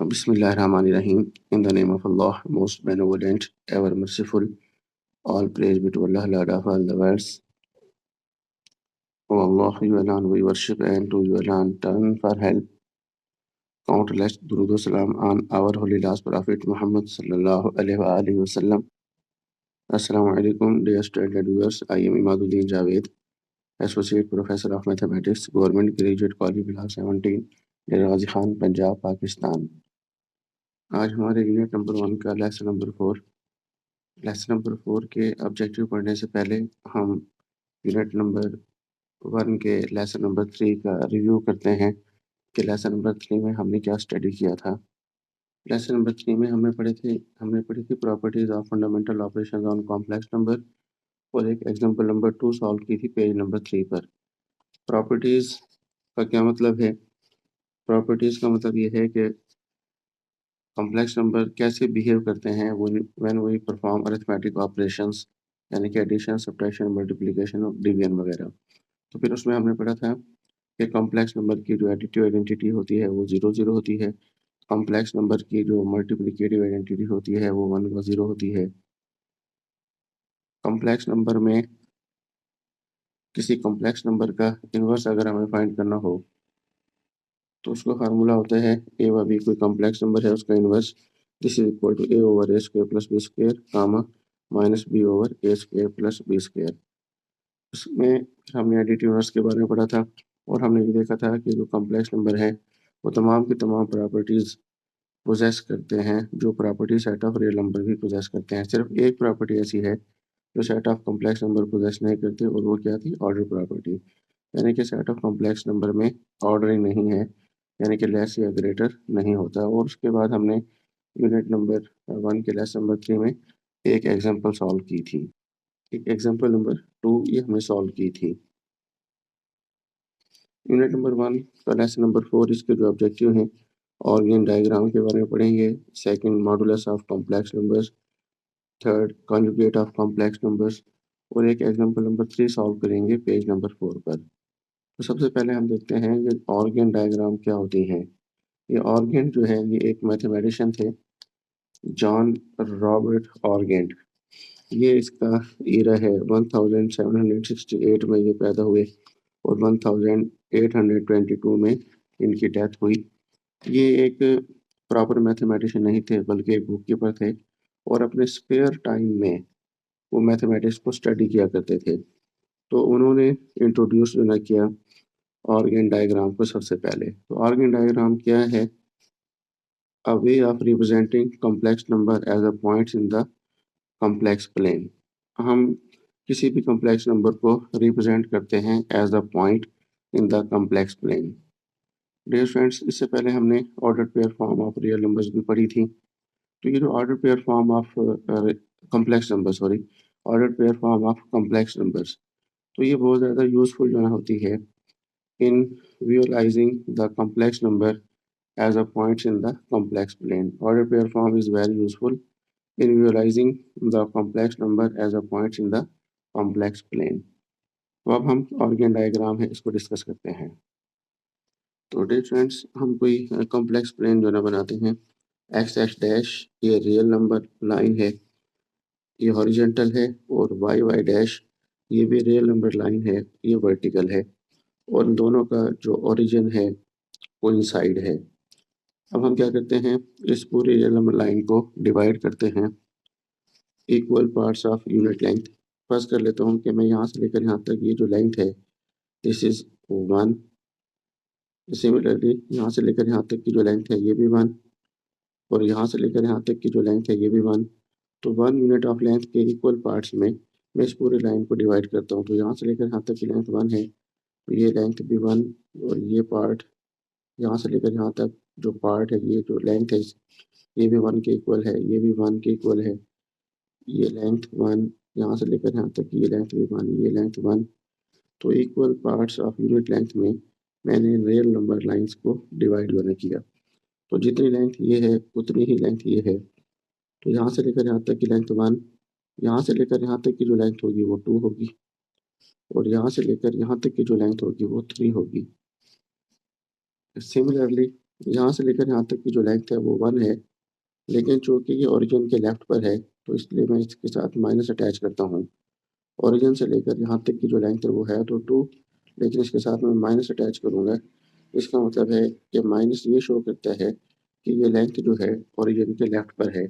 Bismillahirrahmanirrahim. In the name of Allah, most benevolent, ever merciful, all praise be to Allah, Lord of all the worlds. O Allah, you alone we worship, and to you alone turn for help. Countless durood salam on our holy last Prophet Muhammad sallallahu alaihi wasallam. Assalamu alaikum, dear student viewers. I am Imaduddin Javed, Associate Professor of Mathematics, Government Graduate College Class 17, Dera Ghazi Khan, Punjab, Pakistan. आज हमारे unit number 1 का lesson number 4 के objective पढ़ने से पहले हम unit number 1 के lesson number 3 का रिव्यू करते हैं कि लेसन नंबर 3 में हमने क्या स्टडी किया था। लेसन नंबर 3 में हमने पढ़ी थी properties of fundamental operations on complex number और एक एग्जांपल नंबर 2 सॉल्व की थी पेज नंबर 3 पर। प्रॉपर्टीज का क्या मतलब है? प्रॉपर्टीज का मतलब ये है कि कॉम्प्लेक्स नंबर कैसे बिहेव करते हैं when we perform arithmetic operations, यानी कि एडिशन, सब्ट्रैक्शन, मल्टीप्लिकेशन और डिवीजन वगैरह। तो फिर उसमें हमने पढ़ा था कि कॉम्प्लेक्स नंबर की जो एडिटिव आइडेंटिटी होती है वो 0 होती है। कॉम्प्लेक्स नंबर की जो मल्टीप्लिकेटिव आइडेंटिटी होती है वो 1 व 0 होती है। कॉम्प्लेक्स नंबर में किसी कॉम्प्लेक्स नंबर का इन्वर्स अगर हमें फाइंड करना हो तो उसका फार्मूला होता है ए व बी। कोई कॉम्प्लेक्स नंबर है उसका inverse this is equal to a over a square plus B square comma minus b over a square plus B square. उसमें हमने एडिटिव इन्वर्स के बारे में पढ़ा था और हमने ये देखा था कि जो कॉम्प्लेक्स नंबर है वो तमाम की तमाम प्रॉपर्टीज पोजेस करते हैं जो property set of real number भी पोजेस करते हैं। सिर्फ एक प्रॉपर्टी ऐसी है जो set of complex number possess नहीं करते और वो क्या थी? Order property. यानी कि सेट ऑफ कॉम्प्लेक्स नंबर में ऑर्डरिंग नहीं है, यानी कि लेस या ग्रेटर नहीं होता। और उसके बाद हमने यूनिट नंबर 1 के लेसन नंबर 3 में एक एग्जांपल सॉल्व की थी। एक एग्जांपल नंबर 2 ये हमने सॉल्व की थी। यूनिट नंबर 1 का लेसन नंबर 4 इसके जो ऑब्जेक्टिव हैं ऑर्गन डायग्राम के बारे में पढ़ेंगे। Second, modulus of complex numbers. Third, conjugate of complex numbers. और एक एग्जांपल नंबर 3 सॉल्व करेंगे पेज नंबर 4 पर। तो सबसे पहले हम देखते हैं ये ऑर्गन डायग्राम क्या होती हैं। ये ऑर्गन जो है ये एक मैथमेटिशियन थे, जॉन रॉबर्ट ऑर्गन। ये इसका ईरा है 1768 में ये पैदा हुए और 1822 में इनकी डेथ हुई। ये एक प्रॉपर मैथमेटिशियन नहीं थे बल्कि एक बुक कीपर थे और अपने स्पेयर टाइम में वो मैथमेटिक्स को स्टडी किया करते थे। तो उन्होंने इंट्रोड्यूस जो ना किया ऑर्गन डायग्राम को सबसे पहले। तो ऑर्गन डायग्राम क्या है? A way of representing complex number as a points in the complex plane। हम किसी भी complex number को represent करते हैं as a point in the complex plane। Dear friends, इससे पहले हमने ordered pair form of real numbers भी पढ़ी थी। तो ये जो ordered pair form of complex numbers, ordered pair form of complex numbers, तो ये बहुत ज़्यादा यूज़फुल जो होती है in visualizing the complex number as a points in the complex plane। Ordered pair form is very useful in visualizing the complex number as a points in the complex plane। तो अब हम organ diagram है इसको discuss करते हैं। तो dear friends, हम कोई कॉम्प्लेक्स प्लेन जो ना बनाते हैं, एक्स एक्स डैश ये रियल नंबर लाइन है, ये हॉरिजेंटल है, और वाई वाई डैश ये भी रियल नंबर लाइन है, ये वर्टिकल है, और इन दोनों का जो ओरिजिन है वो इनसाइड है। अब हम क्या करते हैं, इस पूरी रियल नंबर लाइन को डिवाइड करते हैं equal parts of unit length. First कर लेता हूँ कि मैं यहाँ से लेकर यहाँ तक ये जो लेंथ है दिस इज 1। सिमिलरली यहाँ से लेकर यहाँ तक की जो लेंथ है ये भी 1, और यहाँ से लेकर यहाँ तक की जो लेंथ है ये भी 1। तो 1 यूनिट ऑफ लेंथ के इक्वल पार्ट्स में मैं इस पूरी लाइन को डिवाइड करता हूँ। तो यहाँ से लेकर यहाँ तक की लेंथ 1 है, तो ये लेंथ भी 1, और ये पार्ट यहाँ से लेकर यहाँ तक जो पार्ट है, ये जो लेंथ है ये भी 1 के इक्वल है, ये भी 1 के इक्वल है, ये लेंथ 1, यहाँ से लेकर यहाँ तक ये लेंथ भी 1, ये लेंथ 1। तो equal parts of unit length में मैंने रियल नंबर लाइंस को डिवाइड मैंने किया। तो जितनी लेंथ ये है उतनी ही लेंथ ये है। तो यहाँ से लेकर यहाँ तक की लेंथ 1, यहाँ से लेकर यहाँ तक की जो लेंथ होगी वो 2 होगी, और यहाँ से लेकर यहाँ तक की जो लेंथ होगी वो 3 होगी। सिमिलरली यहाँ से लेकर यहाँ तक की जो लेंथ है वो 1 है, लेकिन चूँकि ये ओरिजिन के लेफ्ट पर है, तो इसलिए मैं इसके साथ माइनस अटैच करता हूँ। ओरिजिन से लेकर यहाँ तक की जो लेंथ है वो है तो 2, लेकिन इसके साथ मैं माइनस अटैच करूँगा। इसका मतलब है कि माइनस ये शो करता है कि ये लेंथ जो है ओरिजिन के लेफ्ट पर है।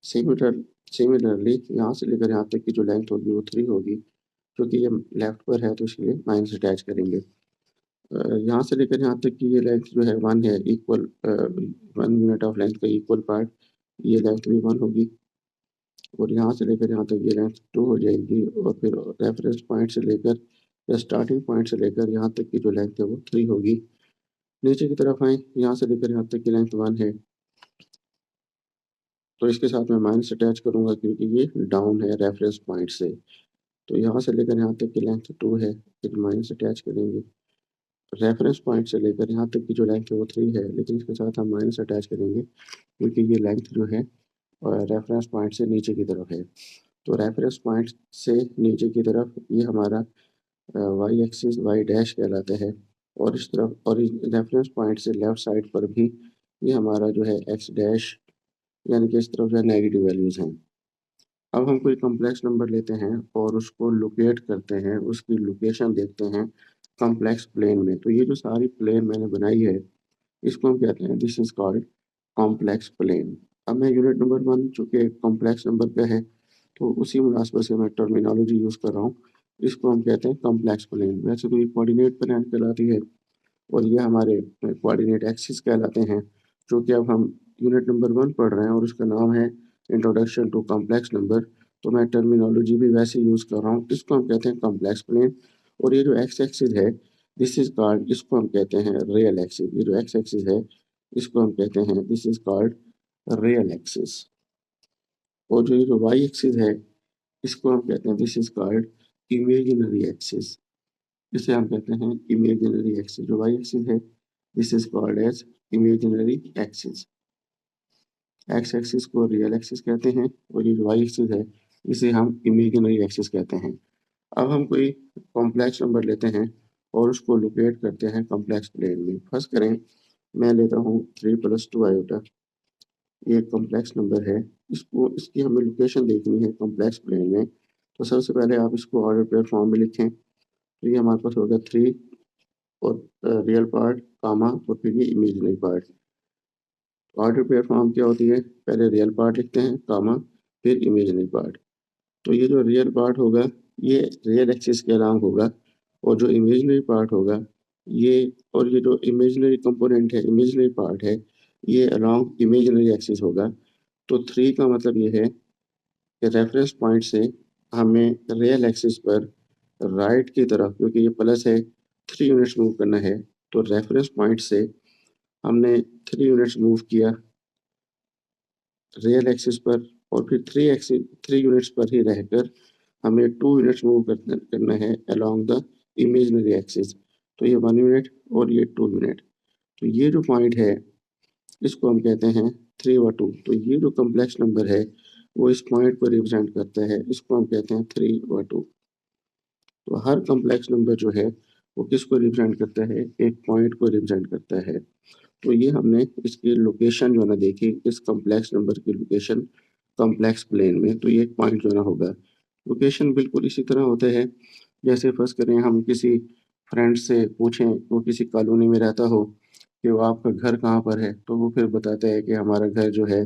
सिमिलर सिमिलरली यहाँ से लेकर यहाँ तक की जो लेंथ होगी वो 3 होगी, क्योंकि ये लेफ्ट पर है तो इसलिए माइनस अटैच करेंगे। यहाँ से लेकर यहाँ तक की ये लेंथ जो है 1 है, इक्वल 1 यूनिट ऑफ लेंथ का इक्वल पार्ट, ये लेंथ भी 1 होगी। और यहाँ से लेकर यहाँ तक ये लेंथ 2 हो जाएगी, और फिर रेफरेंस पॉइंट से लेकर या स्टार्टिंग पॉइंट से लेकर यहाँ तक की जो लेंथ है वो 3 होगी। नीचे की तरफ आएँ, यहाँ से लेकर यहाँ तक की लेंथ 1 है, तो इसके साथ मैं माइनस अटैच करूँगा क्योंकि ये डाउन है रेफरेंस पॉइंट से। तो यहाँ से लेकर यहाँ तक की लेंथ 2 है, फिर माइनस अटैच करेंगे। रेफरेंस पॉइंट से लेकर यहाँ तक की जो लेंथ है वो 3 है, लेकिन इसके साथ हम माइनस अटैच करेंगे क्योंकि ये लेंथ जो है रेफरेंस पॉइंट से नीचे की तरफ है। तो रेफरेंस पॉइंट से नीचे की तरफ ये हमारा वाई एक्सिस वाई डैश कहलाता है, और इस तरफ और रेफरेंस पॉइंट से लेफ्ट साइड पर भी ये हमारा जो है एक्स डैश, यानी कि इस तरफ जो है नेगेटिव वैल्यूज़ हैं। अब हम कोई कॉम्प्लेक्स नंबर लेते हैं और उसको लोकेट करते हैं, उसकी लोकेशन देखते हैं कॉम्प्लेक्स प्लेन में। तो ये जो सारी प्लेन मैंने बनाई है, इसको हम कहते हैं this is called complex plane. अब मैं यूनिट नंबर 1 चूँकि कॉम्प्लेक्स नंबर पे है, तो उसी मुनासबत से मैं टर्मिनोलॉजी यूज़ कर रहा हूँ। इसको हम कहते हैं कॉम्प्लेक्स प्लेन। वैसे तो ये कोऑर्डिनेट प्लेन कहलाती है, और ये हमारे कोऑर्डिनेट एक्सिस कहलाते हैं। चूँकि अब हम यूनिट नंबर 1 पढ़ रहे हैं और उसका नाम है इंट्रोडक्शन टू कॉम्प्लेक्स नंबर, तो मैं टर्मिनोलॉजी भी वैसे यूज़ कर रहा हूँ। इसको हम कहते हैं कॉम्प्लेक्स प्लेन। और ये जो एक्स एक्सिस है, दिस इज कॉल्ड, इसको हम कहते हैं रियल एक्सिस। ये जो एक्स एक्सिस है, इसको हम कहते हैं this is called real axis. और जो ये जो वाई एक्सिस है, इसको हम कहते हैं this is called imaginary axis. इसे हम कहते हैं इमेजिनरी एक्सिस। जो वाई एक्सिस है, this is called as imaginary axis. X axis को रियल एक्सिस कहते हैं, और ये जो वाई एक्सिस है, इसे हम इमेजिनरी एक्सिस कहते हैं। अब हम कोई कॉम्प्लेक्स नंबर लेते हैं और उसको लोकेट करते हैं कॉम्प्लेक्स प्लेन में। फर्स्ट करें, मैं लेता हूँ 3 + 2 आयोटा। ये एक कॉम्प्लेक्स नंबर है, इसको इसकी हमें लोकेशन देखनी है कॉम्प्लेक्स प्लेन में। तो सबसे पहले आप इसको ऑर्डर पेयर फॉर्म में लिखें। तो ये हमारे पास होगा 3 और रियल पार्ट कामा और फिर ये imaginary part. Order pair form क्या होती है, पहले रियल पार्ट लिखते हैं कामा, फिर इमेजिनरी पार्ट। तो ये जो रियल पार्ट होगा, ये रियल एक्सिस के अलोंग होगा, और जो इमेजिनरी पार्ट होगा ये, और ये जो इमेजिनरी कंपोनेंट है, इमेजिनरी पार्ट है, ये अलोंग इमेजिनरी एक्सिस होगा। तो 3 का मतलब ये है कि रेफरेंस पॉइंट से हमें रियल एक्सिस पर राइट की तरफ, क्योंकि ये प्लस है, 3 यूनिट्स मूव करना है। तो रेफरेंस पॉइंट से हमने 3 यूनिट्स मूव किया रियल एक्सिस पर, और फिर 3 यूनिट्स पर ही रहकर हमें 2 यूनिट्स मूव करना है अलोंग द इमेजिनरी एक्सिस। तो ये 1 यूनिट और ये 2 यूनिट। तो ये जो पॉइंट है, इसको हम कहते हैं 3/2। तो ये जो कॉम्प्लेक्स नंबर है, वो इस पॉइंट को रिप्रेजेंट करता है, इसको हम कहते हैं 3/2। तो हर कॉम्प्लेक्स नंबर जो है वो किसको रिप्रेजेंट करता है, एक पॉइंट को रिप्रेजेंट करता है। तो ये हमने इसकी लोकेशन जो है ना देखी, इस कॉम्प्लेक्स नंबर की लोकेशन कॉम्प्लेक्स प्लेन में। तो ये एक पॉइंट जो है ना होगा। लोकेशन बिल्कुल इसी तरह होते हैं, जैसे फर्स्ट करें हम किसी फ्रेंड से पूछें, वो किसी कॉलोनी में रहता हो, कि वो आपका घर कहाँ पर है, तो वो फिर बताता है कि हमारा घर जो है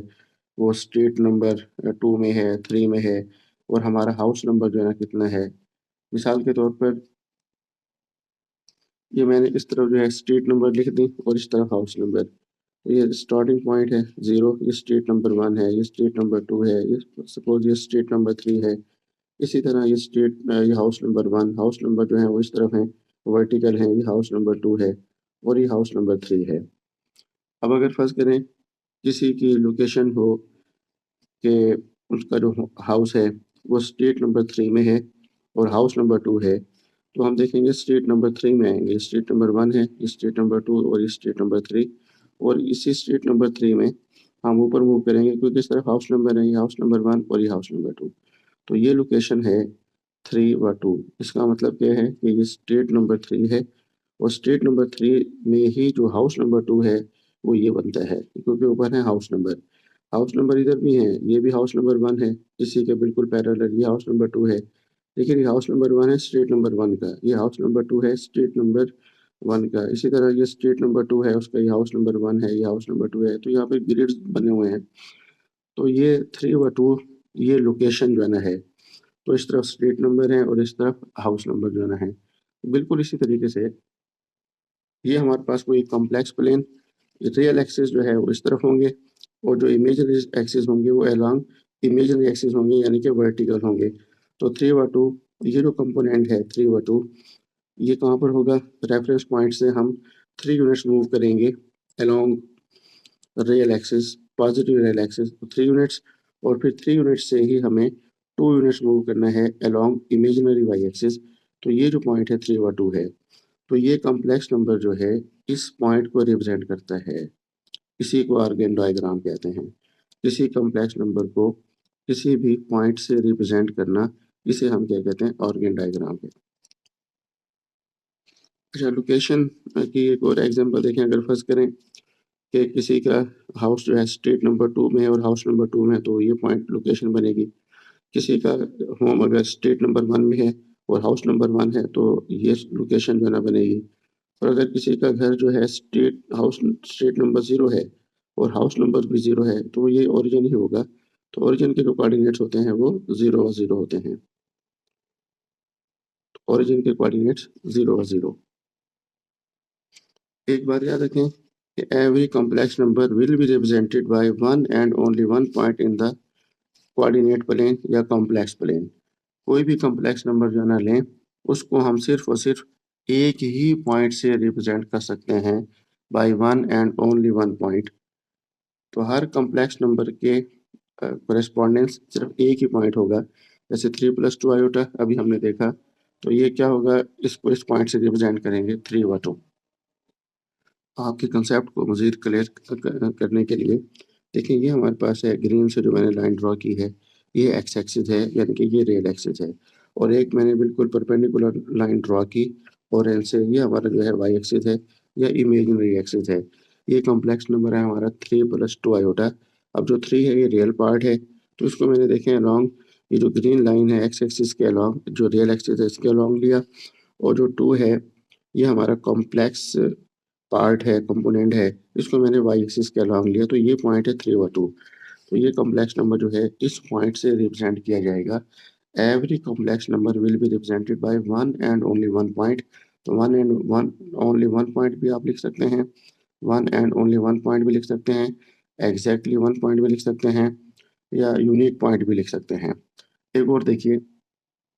वो स्ट्रीट नंबर 2 में है, 3 में है, और हमारा हाउस नंबर जो है ना कितना है। मिसाल के तौर पर ये मैंने इस तरफ जो है स्ट्रीट नंबर लिख दी और इस तरफ हाउस नंबर। तो ये स्टार्टिंग पॉइंट है 0, ये स्ट्रीट नंबर 1 है, ये स्ट्रीट नंबर 2 है, ये सपोज ये स्ट्रीट नंबर 3 है। इसी तरह ये हाउस नंबर 1, हाउस नंबर जो है वो इस तरफ है, वर्टिकल है, ये हाउस नंबर 2 है, और ये हाउस नंबर 3 है। अब अगर फर्ज करें किसी की लोकेशन हो कि उसका जो हाउस है वो स्ट्रीट नंबर 3 में है और हाउस नंबर 2 है, तो हम देखेंगे स्ट्रीट नंबर 3 में आएंगे। स्ट्रीट नंबर 1 है, ये स्ट्रीट नंबर 2 और ये स्ट्रीट नंबर 3, और इसी स्ट्रीट नंबर 3 में हम ऊपर मूव करेंगे, क्योंकि इस तरफ हाउस नंबर है, ये हाउस नंबर 1 और ये हाउस नंबर 2। तो ये लोकेशन है 3/2। इसका मतलब क्या है कि ये स्ट्रीट नंबर 3 है, और स्ट्रीट नंबर 3 में ही जो हाउस नंबर 2 है, वो ये बनता है, क्योंकि ऊपर है हाउस नंबर। हाउस नंबर इधर भी है, ये भी हाउस नंबर 1 है, इसी के बिल्कुल पैरेलल ये हाउस नंबर 2 है। लेकिन ये हाउस नंबर 1 है स्ट्रीट नंबर 1 का, ये हाउस नंबर 2 है स्ट्रीट नंबर 1 का। इसी तरह ये स्ट्रीट नंबर 2 है, उसका ये हाउस नंबर 1 है, ये हाउस नंबर 2 है। तो यहाँ पे ग्रिड्स बने हुए हैं। तो ये 3 व 2 ये लोकेशन जो है ना है, तो इस तरफ स्ट्रीट नंबर है और इस तरफ हाउस नंबर जो है ना है। बिल्कुल इसी तरीके से ये हमारे पास कोई कॉम्प्लेक्स प्लेन, रियल एक्सिस जो है वो इस तरफ होंगे, और जो इमेजिनरी एक्सिस होंगे वो अलोंग इमेजिनरी एक्सिस होंगे, यानी कि वर्टिकल होंगे। तो 3/2 ये जो कंपोनेंट है 3/2, ये कहाँ पर होगा? रेफरेंस पॉइंट से हम 3 यूनिट्स मूव करेंगे along real axis, positive real axis 3 units, और फिर 3 यूनिट्स से ही हमें 2 यूनिट्स मूव करना है अलोंग इमेजिनरी वाई एक्सिस। तो ये जो पॉइंट है 3/2 है। तो ये कॉम्प्लेक्स नंबर जो है इस पॉइंट को रिप्रेजेंट करता है। इसी को आर्गन डायग्राम कहते हैं। किसी कॉम्प्लेक्स नंबर को किसी भी पॉइंट से रिप्रेजेंट करना, इसे हम क्या कहते हैं? ऑर्गन डायग्राम कहते हैं। अच्छा, लोकेशन की एक और एग्जांपल देखें। अगर फर्ज करें कि किसी का हाउस जो है स्ट्रीट नंबर 2 में है और हाउस नंबर 2 में है, तो ये पॉइंट लोकेशन बनेगी। किसी का होम अगर स्ट्रीट नंबर 1 में है और हाउस नंबर 1 है, तो ये लोकेशन जो है ना बनेगी। और अगर किसी का घर जो है स्ट्रीट नंबर 0 है और हाउस नंबर भी 0 है, तो ये ओरिजिन ही होगा। तो ओरिजिन के जो कोऑर्डिनेट्स होते हैं वो 0 और 0 होते हैं। ओरिजिन के कोऑर्डिनेट्स 0 और 0। एक बात याद रखें कि every complex number will be represented by one and only one point in the coordinate plane या कॉम्प्लेक्स प्लेन। कोई भी कॉम्प्लेक्स नंबर जो ना लें, उसको हम सिर्फ और सिर्फ एक ही पॉइंट से रिप्रेजेंट कर सकते हैं, bye one and only one point. तो हर कॉम्प्लेक्स नंबर के कॉरेस्पॉन्डेंस सिर्फ एक ही पॉइंट होगा। जैसे 3+2 आयोटा अभी हमने देखा, तो ये क्या होगा? इसको इस पॉइंट से रिप्रेजेंट करेंगे 3/2। आपके कंसेप्ट को मज़ीद क्लियर करने के लिए देखिए, ये हमारे पास है ग्रीन से जो मैंने लाइन ड्रॉ की है, ये एक्स एक्सिस है, यानी कि ये रियल एक्सिस है। और एक मैंने बिल्कुल परपेंडिकुलर लाइन ड्रॉ की ऑरेंज से, ये हमारा जो है वाई एक्सिस है या इमेजिनरी एक्सिस है। ये कॉम्प्लेक्स नंबर है हमारा 3+2 आयोटा। अब जो 3 है ये रियल पार्ट है, तो इसको मैंने देखें अलॉन्ग, ये जो ग्रीन लाइन है एक्स एक्सिस के अलॉन्ग, जो रियल एक्सिस है इसके अलॉन्ग लिया। और जो 2 है ये हमारा कॉम्प्लेक्स पार्ट है, कंपोनेंट है, इसको मैंने वाई एक्सिस के अलॉन्ग लिया। तो ये पॉइंट है 3/2। तो ये कॉम्प्लेक्स नंबर जो है इस पॉइंट से रिप्रेजेंट किया जाएगा। Every complex number will be represented by one and only one point. तो one and one only one point भी आप लिख सकते हैं, one and only one point भी लिख सकते हैं, एग्जैक्टली वन पॉइंट भी लिख सकते हैं, या यूनिक पॉइंट भी लिख सकते हैं। एक और देखिए,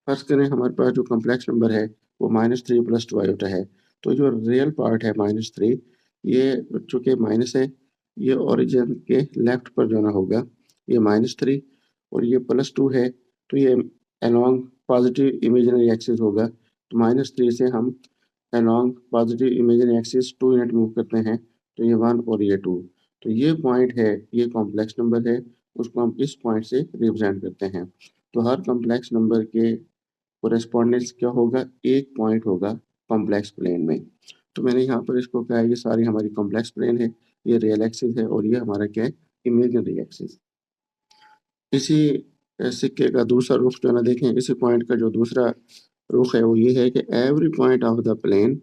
फर्स्ट करें हमारे पास जो कॉम्प्लेक्स नंबर है वो -3+2 आयोटा है। तो जो रियल पार्ट है -3, ये चूँकि माइनस है, ये ओरिजिन के लेफ्ट पर जो ना होगा, ये -3, और ये +2 है, तो ये अलोंग पॉजिटिव इमेजिनरी एक्सिस होगा। तो -3 से हम along positive imaginary axis 2 unit move करते हैं, तो ये 1 और ये 2। तो ये पॉइंट है, ये कॉम्प्लेक्स नंबर है, उसको हम इस पॉइंट से रिप्रेजेंट करते हैं। तो हर कॉम्प्लेक्स नंबर के कोरेस्पॉन्डेंस क्या होगा? एक पॉइंट होगा कॉम्प्लेक्स प्लेन में। तो मैंने यहाँ पर इसको क्या है, ये सारी हमारी कॉम्प्लेक्स प्लेन है, ये रियल एक्सिस है, और ये हमारा क्या है? Imaginary axis. इसी सिक्के का दूसरा रुख जो है ना देखें, इसी पॉइंट का जो दूसरा रुख है वो ये है कि every point of the plane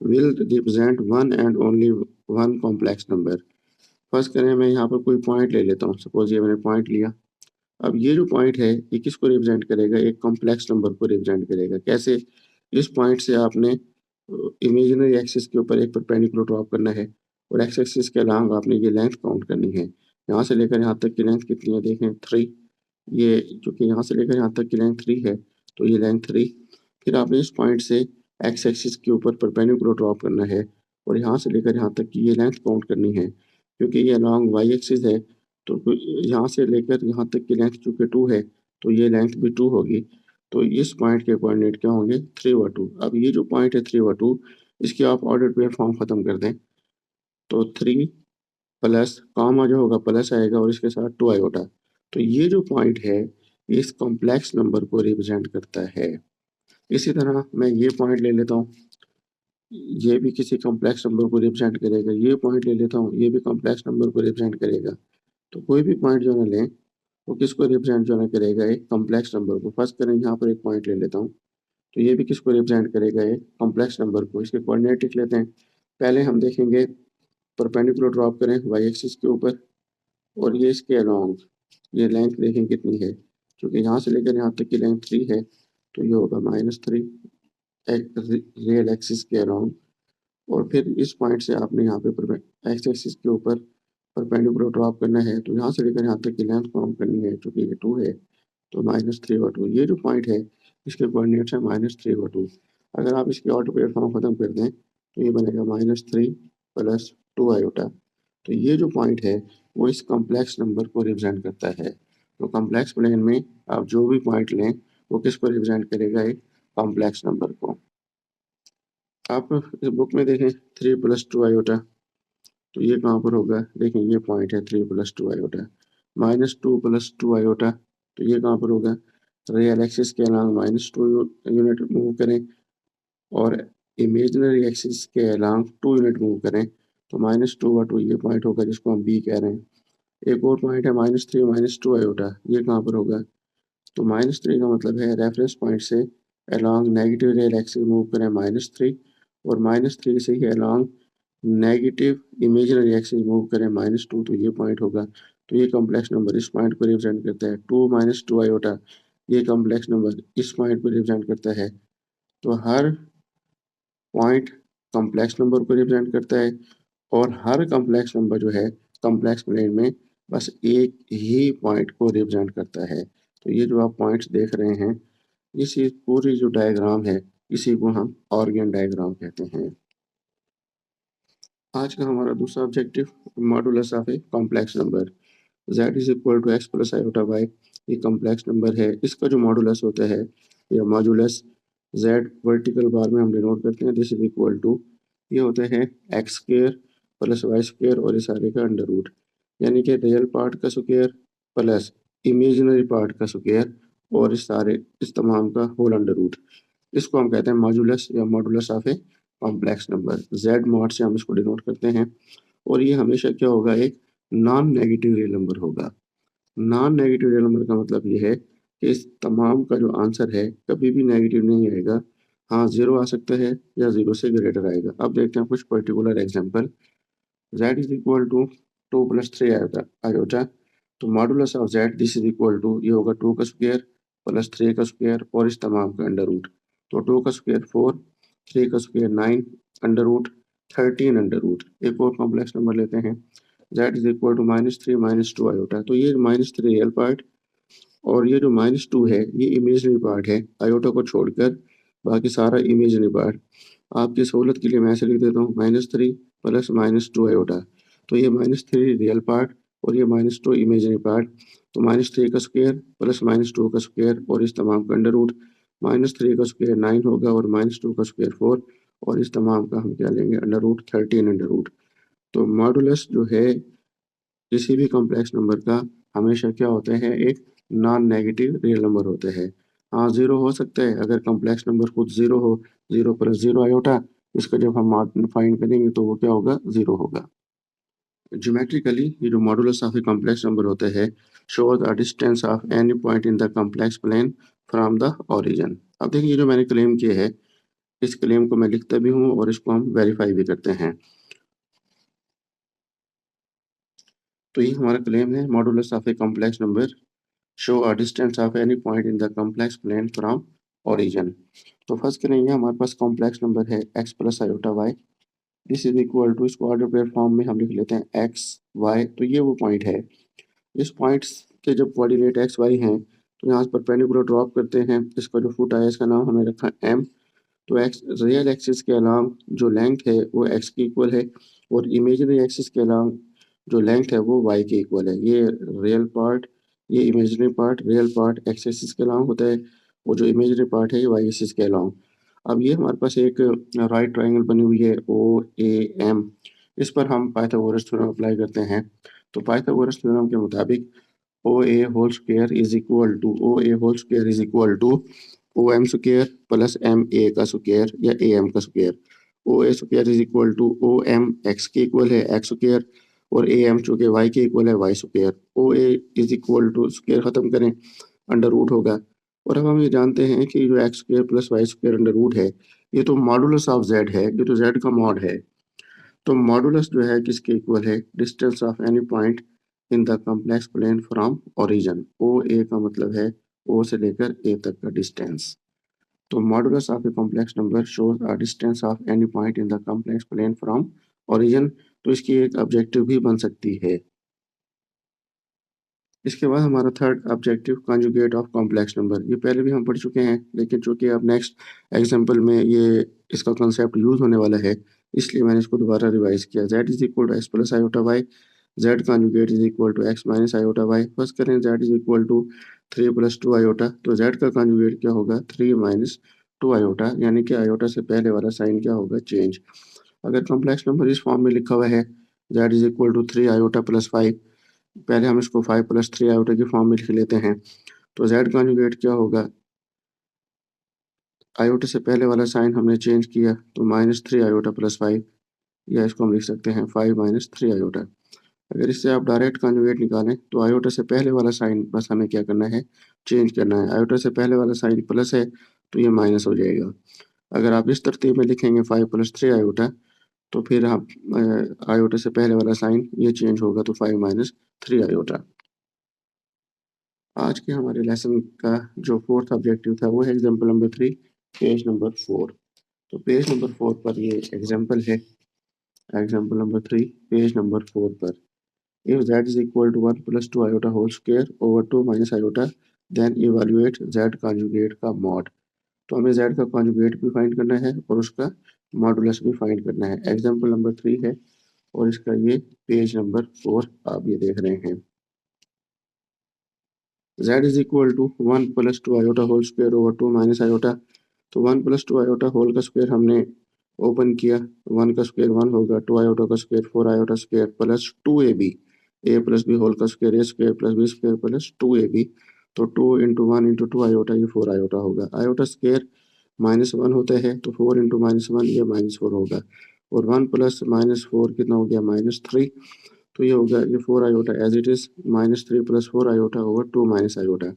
will represent one and only one complex number. First करें, मैं यहाँ पर कोई पॉइंट ले लेता हूँ, सपोज ये मैंने पॉइंट लिया। अब ये जो पॉइंट है ये किसको रिप्रेजेंट करेगा? एक कॉम्प्लेक्स नंबर को रिप्रेजेंट करेगा। कैसे? इस पॉइंट से आपने इमेजिनरी एक्सिस के ऊपर एक परपेंडिकुलर ड्रॉप करना है, और एक्स एक्सिस के अलावा आपने ये लेंथ काउंट करनी है। यहाँ से लेकर यहाँ तक की लेंथ कितनी है? देखें 3। ये चूँकि यहाँ से लेकर यहाँ तक की लेंथ 3 है, तो ये लेंथ 3। फिर आपने इस पॉइंट से एक्स एक्सिस के ऊपर परपेंडिकुलर ड्रॉप करना है, और यहाँ से लेकर यहाँ तक की ये लेंथ काउंट करनी है। क्योंकि ये अलॉन्ग वाई एक्सिस है, तो यहाँ से लेकर यहाँ तक की लेंथ चूँकि 2 है, तो ये लेंथ भी 2 होगी। तो इस पॉइंट के कोऑर्डिनेट क्या होंगे? 3/2। अब ये जो पॉइंट है 3/2, इसकी आप ऑर्डर पेयर फॉर्म खत्म कर दें, तो 3 प्लस कॉमा जो होगा प्लस आएगा, और इसके साथ 2 आयोटा। तो ये जो पॉइंट है ये इस कॉम्प्लेक्स नंबर को रिप्रेजेंट करता है। इसी तरह मैं ये पॉइंट ले लेता हूँ, ये भी किसी कॉम्प्लेक्स नंबर को रिप्रेजेंट करेगा। ये पॉइंट ले लेता हूँ, ये भी कॉम्प्लेक्स नंबर को रिप्रेजेंट करेगा। तो कोई भी पॉइंट जो है लें, वो किसको रिप्रेजेंट जो है करेगा, एक कॉम्प्लेक्स नंबर को। फर्स्ट करें, यहाँ पर एक पॉइंट ले लेता हूँ, तो ये भी किसको रिप्रेजेंट करेगा, एक कॉम्प्लेक्स नंबर को। इसके कोऑर्डिनेट लिख लेते हैं। पहले हम देखेंगे, परपेंडिकुलर ड्रॉप करें वाई एक्सिस के ऊपर, और ये इसके अलोंग ये लेंथ देखें कितनी है। क्योंकि यहाँ से लेकर यहाँ तक की लेंथ 3 है, तो ये होगा -3 रियल एक्सिस के अलोंग। और फिर इस पॉइंट से आपने यहाँ पे एक्स एक्सिस के ऊपर परपेंडिकुलर ड्रॉप करना है, तो यहाँ से लेकर यहाँ तक की लेंथ काउंट करनी है। चूंकि ये 2 है, तो -3/2 ये जो पॉइंट है, इसके कोऑर्डिनेट्स है -3/2। अगर आप इसकी ऑटोकैड फॉर्म खत्म कर दें, तो ये बनेगा -3 + 2 आयोटा। तो ये जो पॉइंट है, वो इस कॉम्प्लेक्स नंबर को रिप्रेजेंट करता है। तो कॉम्प्लेक्स प्लेन में आप जो भी पॉइंट लें, वो किसको रिप्रेजेंट करेगा, एक कॉम्प्लेक्स नंबर को। आप इस बुक में देखें 3 + 2 आयोटा, तो ये कहाँ पर होगा, देखें ये पॉइंट है 3 + 2 आयोटा। -2 + 2 आयोटा, तो ये कहाँ पर होगा, रियल एक्सिस के अलॉन्ग -2 यूनिट मूव करें, और इमेजिनरी एक्सिस के अलॉन्ग 2 यूनिट मूव करें, तो -2/2 ये पॉइंट होगा, जिसको हम बी कह रहे हैं। एक और पॉइंट है -3 - 2 आयोटा, ये कहाँ पर होगा, तो -3 का मतलब है रेफरेंस पॉइंट से along negative real axis move करें -3, और -3 से ही along negative imaginary axis move करें -2, तो ये पॉइंट होगा। तो ये कॉम्प्लेक्स नंबर इस पॉइंट को रिप्रेजेंट करता है। 2 - 2 आयोटा, ये कॉम्प्लेक्स नंबर इस पॉइंट को रिप्रेजेंट करता है। तो हर पॉइंट कॉम्प्लेक्स नंबर को रिप्रेजेंट करता है, और हर कॉम्प्लेक्स नंबर जो है कॉम्प्लेक्स प्लेन में बस एक ही पॉइंट को रिप्रेजेंट करता है। तो ये जो आप पॉइंट्स देख रहे हैं, इसी पूरी जो डायग्राम है, इसी को हम ऑर्गन डायग्राम कहते हैं। आज का हमारा दूसरा objective, modulus of a complex number. z is equal to x plus iota y, ये कॉम्प्लेक्स नंबर है। इसका जो मॉडुलस होता है, या मॉडुलस z वर्टिकल बार में हम डिनोट करते हैं, दिस इज इक्वल टू, ये होता है x square plus y square और इस सारे का अंडर रूट। यानी कि रियल पार्ट का स्क्वेयर प्लस इमेजिनरी पार्ट का स्क्वेयर, और इस तमाम का होल अंडर रूट। इसको हम कहते हैं मॉडुलस या modulus of a complex number. z mod से हम इसको डिनोट करते हैं, और ये हमेशा क्या होगा, एक नॉन नेगेटिव रियल नंबर होगा। नॉन नेगेटिव रियल नंबर का मतलब ये है कि इस तमाम का जो आंसर है, कभी भी नेगेटिव नहीं आएगा। हाँ, 0 आ सकता है, या 0 से ग्रेटर आएगा। अब देखते हैं कुछ particular example. z is equal to 2 + 3 iota, तो modulus of z this is equal to, ये होगा 2 का स्क्वायर प्लस 3 का स्क्वायर और इस तमाम का अंडर रूट। तो 2 का स्क्वायर 4, 3 का square 9, under root 13 under root. एक और कॉम्प्लेक्स नंबर लेते हैं, z is equal to -3 - 2 iota, तो ये -3 रियल पार्ट, और ये जो -2 है, ये इमेजिनरी पार्ट है, आयोटा को छोड़कर बाकी सारा इमेजिनरी पार्ट। आपकी सहूलत के लिए मैं ऐसे लिख देता हूँ, -3 + -2 आयोटा, तो ये -3 रियल पार्ट और ये -2 इमेजिनरी पार्ट। तो -3 का स्क्वायर प्लस -2 का स्क्वायर और इस तमाम का अंडर रूट। -3 का स्क्वायर 9 होगा, और -2 का स्क्वायर 4, और इस तमाम का हम क्या लेंगे, अंडर रूट 13 अंडर रूट। तो मॉडुलस जो है किसी भी कॉम्प्लेक्स नंबर का, हमेशा क्या होता है, एक नॉन नेगेटिव रियल नंबर होता है। हाँ, 0 हो सकता है, अगर कॉम्प्लेक्स नंबर खुद 0 हो, 0 + 0 आयोटा, इसका जब हम फाइंड करेंगे तो वो क्या होगा, 0 होगा। ज्योमेट्रिकली ये जो modulus of a complex number होता है, show the distance of any point in the complex plane from the origin. अब देखिए, ये जो मैंने क्लेम किया है, इस क्लेम को मैं लिखता भी हूँ और इसको हम वेरीफाई भी करते हैं। तो ये हमारा क्लेम है, modulus of a complex number show a distance of any point in the complex plane from origin. तो फर्स्ट करेंगे, हमारे पास कॉम्प्लेक्स नंबर है x + iota y, this is equal to, इसको ऑर्डर पेयर फॉर्म में हम लिख लेते हैं x y। तो ये वो पॉइंट है, इस पॉइंट्स के जब कोऑर्डिनेट x y हैं, तो यहाँ पर परपेंडिकुलर ड्रॉप करते हैं। इसका जो फुट आया, इसका नाम हमने रखा m। तो एक्स रियल एक्सिस के अलोंग जो लेंथ है, वो x की इक्वल है, और इमेजिनरी एक्सिस के अलोंग जो लेंथ है, वो y के इक्वल है। ये रियल पार्ट, ये imaginary part, real part x axis के अलोंग होता है, और जो इमेजिनरी पार्ट है, ये y एक्सिस के अलोंग। अब ये हमारे पास एक राइट ट्रायंगल बनी हुई है OAM, इस पर हम पाइथागोरस थ्योरम अप्लाई करते हैं। तो पाइथागोरस थ्योरम के मुताबिक OA whole square is equal to, OA whole square is equal to OM square plus MA का स्क्वायर या AM का square. O A square is equal to O M x के equal है x square, और A M चूंकि y के equal है y square. O A is equal to square खत्म करें, अंडर रूट होगा। और अब हम ये जानते हैं कि जो x square plus y square under root है, ये तो मॉडुलस ऑफ जेड है, ये तो जेड का मॉड है। तो मॉडुलस जो है किसके इक्वल है, distance of any point in the complex plane from origin. O A का मतलब है ओ से लेकर ए तक का डिस्टेंस। तो modulus of a complex number shows a distance of any point in the complex plane from origin. तो इसकी एक ऑब्जेक्टिव भी बन सकती है। इसके बाद हमारा third objective conjugate of complex number. ये पहले भी हम पढ़ चुके हैं, लेकिन चूंकि अब नेक्स्ट एग्जांपल में ये इसका कंसेप्ट यूज होने वाला है, इसलिए मैंने इसको दोबारा रिवाइज किया। z is equal to x plus iota y, z conjugate is equal to x minus iota y. First करें z is equal to 3 plus 2 iota, तो z का कॉन्जुगेट क्या होगा, 3 माइनस 2 आयोटा, यानी कि आयोटा से पहले वाला साइन क्या होगा, चेंज। अगर कॉम्प्लेक्स नंबर इस फॉर्म में लिखा हुआ है z is equal to 3 iota plus 5, पहले हम इसको 5 प्लस 3 आयोटा की फॉर्म में लिख लेते हैं। तो z कॉन्जुगेट क्या होगा, आयोटा से पहले वाला साइन हमने चेंज किया, तो -3 आयोटा प्लस 5, या इसको हम लिख सकते हैं 5 माइनस 3 आयोटा। अगर इससे आप डायरेक्ट कॉन्जुगेट निकालें तो आयोटा से पहले वाला साइन बस हमें क्या करना है, चेंज करना है। आयोटा से पहले वाला साइन प्लस है तो ये माइनस हो जाएगा। अगर आप इस तरतीब में लिखेंगे 5 प्लस 3 आयोटा, तो फिर आप आयोटा से पहले वाला साइन ये चेंज होगा, तो 5 माइनस 3 आयोटा। आज के हमारे लेसन का जो फोर्थ ऑब्जेक्टिव था वो है एग्जाम्पल नंबर 3, पेज नंबर 4। तो पेज नंबर 4 पर ये एग्जाम्पल है, एग्जाम्पल नंबर 3 पेज नंबर 4 पर। If z is equal to 1 plus 2 iota whole square over 2 minus iota, then evaluate z conjugate का मॉड। तो हमें z का कॉन्जुगेट भी फाइंड करना है और उसका मॉडुलस भी फाइंड करना है। एग्जाम्पल नंबर 3 है और इसका ये पेज नंबर 4 आप ये देख रहे हैं। z is equal to 1 plus 2 iota whole square over 2 minus iota. तो 1 प्लस 2 आयोटा होल का स्क्वायर हमने ओपन किया, 1 का स्क्वायर 1 होगा, 2 आयोटा का square 4 iota square plus 2ab, A plus B whole का square A square plus B square plus 2ab। तो 2 into 1 into 2 iota, ये 4 आयोटा होगा। आयोटा स्क्वायर -1 होता है, तो 4 इंटू -1 ये -4 होगा। और 1 प्लस -4 कितना हो गया, -3। तो ये होगा ये 4 iota as it is, -3 plus 4 iota over 2 minus iota.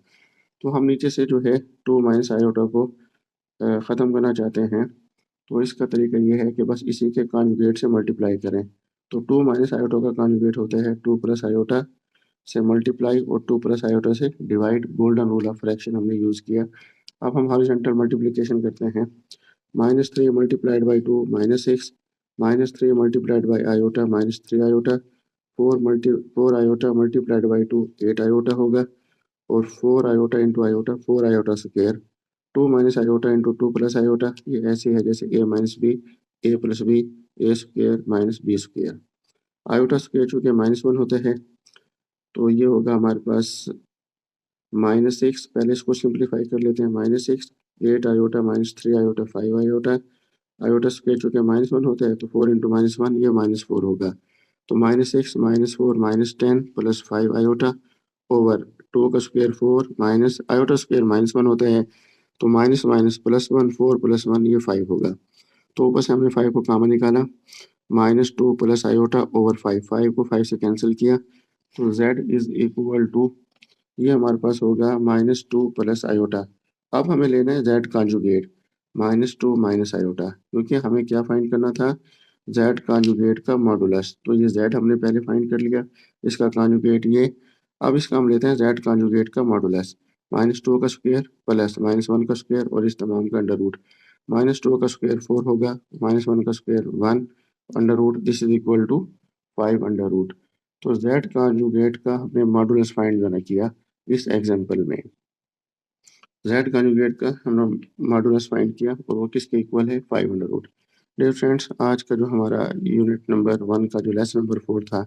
तो हम नीचे से जो है 2 माइनस आयोटा को ख़त्म करना चाहते हैं, तो इसका तरीका ये है कि बस इसी के कॉन्जुगेट से मल्टीप्लाई करें। तो 2 माइनस आयोटा का कॉन्जुगेट होता है 2 प्लस आयोटा से मल्टीप्लाई और 2 प्लस आयोटा से divide. Golden rule of fraction हमने यूज़ किया। अब हम हॉरिजॉन्टल मल्टीप्लिकेशन करते हैं। -3 multiplied by 2 -6, -3 multiplied by iota -3 iota, 4 iota multiplied by 2 8 iota होगा, और 4 iota into iota 4 iota square, 2 minus iota into 2 plus iota, ये ऐसे है जैसे a minus b, a plus b, a square minus b square. Iota square चूँकि -1 होता है, तो ये होगा हमारे पास -6। पहले इसको सिंप्लीफाई कर लेते हैं, -6, 8 iota -3 iota 5 iota. Iota square चूँकि -1 होता है, तो 4 इंटू -1 ये -4 होगा। तो -6 -4 -10 प्लस 5 आयोटा ओवर 2 का स्क्वायर 4 माइनस आयोटा स्क्वायर -1 होता है, तो माइनस माइनस प्लस 1, 4 प्लस 1 ये 5 होगा। तो ऊपर से हमने 5 को कॉमन निकाला, -2 प्लस आयोटा ओवर 5, 5 को 5 से कैंसिल किया, तो z इज इक्वल टू ये हमारे पास होगा -2 प्लस आयोटा। अब हमें लेना है z कॉन्जुगेट, -2 माइनस आयोटा, क्योंकि हमें क्या फाइंड करना था, z कॉन्जुगेट का मॉडुलस। तो ये z हमने पहले फाइंड कर लिया, इसका कॉन्जुगेट ये। अब इसका हम लेते हैं z कॉन्जुगेट का मॉडुलस, -2 का स्क्वायर प्लस -1 का स्क्वायर और इस तमाम का अंडर रूट। -2 का स्क्वायर 4 होगा, -1 का square 1 under root, this is equal to 5 under root. तो z कॉन्जुगेट का हमने मॉडुलस फाइंड जो है किया इस एग्जाम्पल में। z कॉन्जुगेट का हमने मॉडुलस फाइंड किया और वो किसके इक्वल है, 5 अंडर रूट। डियर फ्रेंड्स, आज का जो हमारा यूनिट नंबर 1 का जो लेसन नंबर 4 था,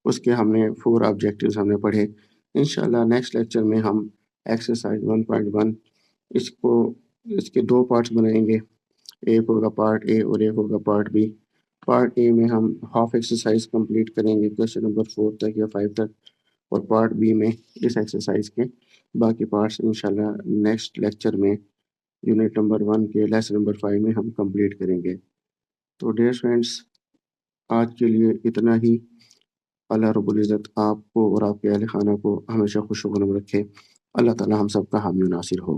उसके हमने 4 ऑब्जेक्टिव्स हमने पढ़े। इंशाल्लाह नेक्स्ट लेक्चर में हम एक्सरसाइज 1.1 इसको इसके 2 पार्ट्स बनाएंगे। एक होगा पार्ट ए और एक होगा पार्ट बी। पार्ट ए में हम हाफ एक्सरसाइज कंप्लीट करेंगे क्वेश्चन नंबर 4 तक या 5 तक, और पार्ट बी में इस एक्सरसाइज के बाकी पार्ट्स इंशाल्लाह नेक्स्ट लेक्चर में यूनिट नंबर 1 के लेसन नंबर 5 में हम कंप्लीट करेंगे। तो डियर फ्रेंड्स, आज के लिए इतना ही। अल्लाह रब्बुल इज़्ज़त आपको और आपके अहल खाना को हमेशा खुश व रखे। अल्लाह ताला हम सबका हामी नासिर हो।